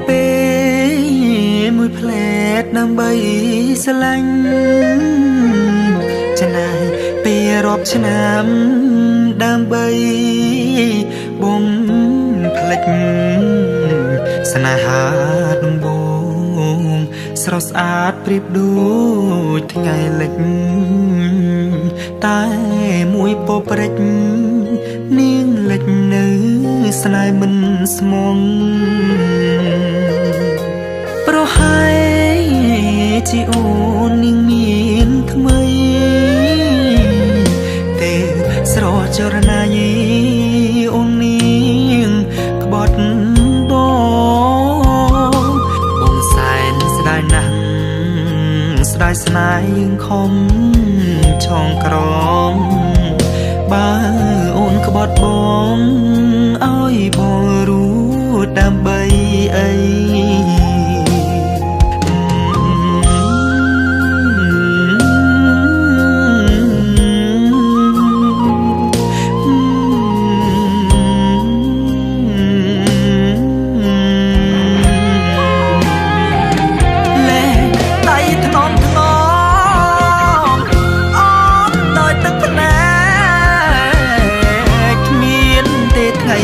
ពេលមួយផ្លែតដើម្បីស្រឡាញ់ចំណាយពេលរាប់ឆ្នាំដើម្បីបំផ្លិចស្នេហាដំបូងស្រស់ស្អាតប្រៀបដូចថ្ងៃលិចតែមួយពព្រិចនាងលិចនៅស្នេហ៍មិនស្មងប្រហែលជាអូននាងមានថ្មីទេស្រចរណាយអូននាងក្បត់បងសែនស្ដាយណាស់ស្ដាយស្នេហ៍យើងខំឆងក្រមបើអូនក្បត់បងឲ្យបងรู้ដើម្បីអី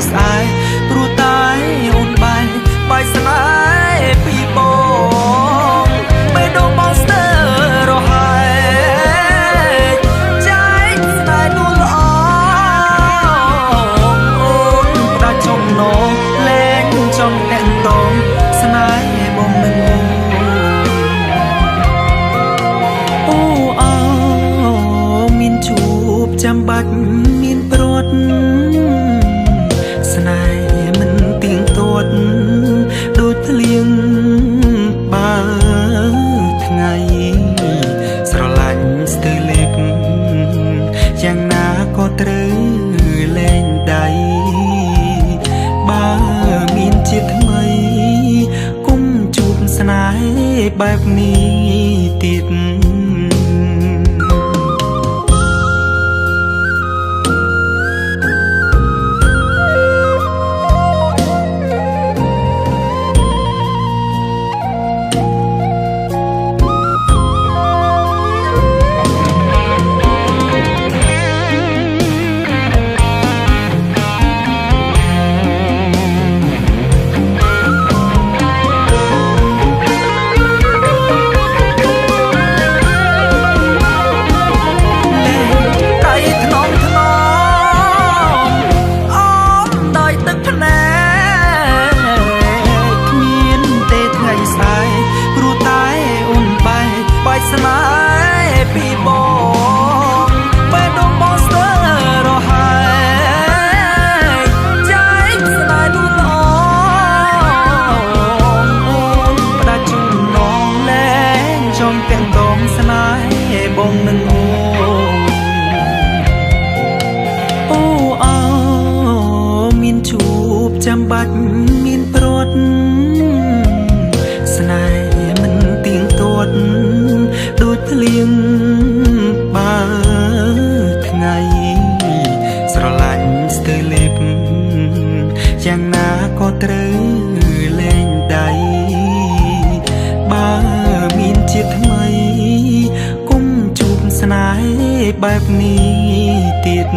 ស្អាយព្រោះតែអូនបាយស្នេហ៍ពីបងពេលដងបងស្ទើររហែចែកស្នេហ៍នោះល្អអូនផ្ដាច់ចំណងលែងចង់តែងតងស្នេហ៍បងនឹងអូមានជួបចាំបាច់មានព្រាត់ស្នេហ៍មិនទៀងទាត់ដូចភ្លៀងបើថ្ងៃស្រឡាញ់ស្ទើរលេបយ៉ាងណាក៏ត្រូវលែងដៃបើមានជាតិថ្មីគុំជួបស្នេហ៍បែបនេះទៀតស្នេហ៍ពីបងពេលដងបងស្ទើររហែចែកស្នេហ៍នោះល្អអូនផ្ដាច់ចំណងលែងចង់តែងតងស្នេហ៍បងនឹងអូមានជួបចាំបាច់មានព្រាត់ស្នេហ៍មិនទៀងទាត់ដូចភ្លៀងបើថ្ងៃស្រឡាញ់ស្ទើរលេបយ៉ាងណាក៏ត្រូវលែងដៃបើមានជាតិថ្មីគុំជួបស្នេហ៍បែបនេះទៀត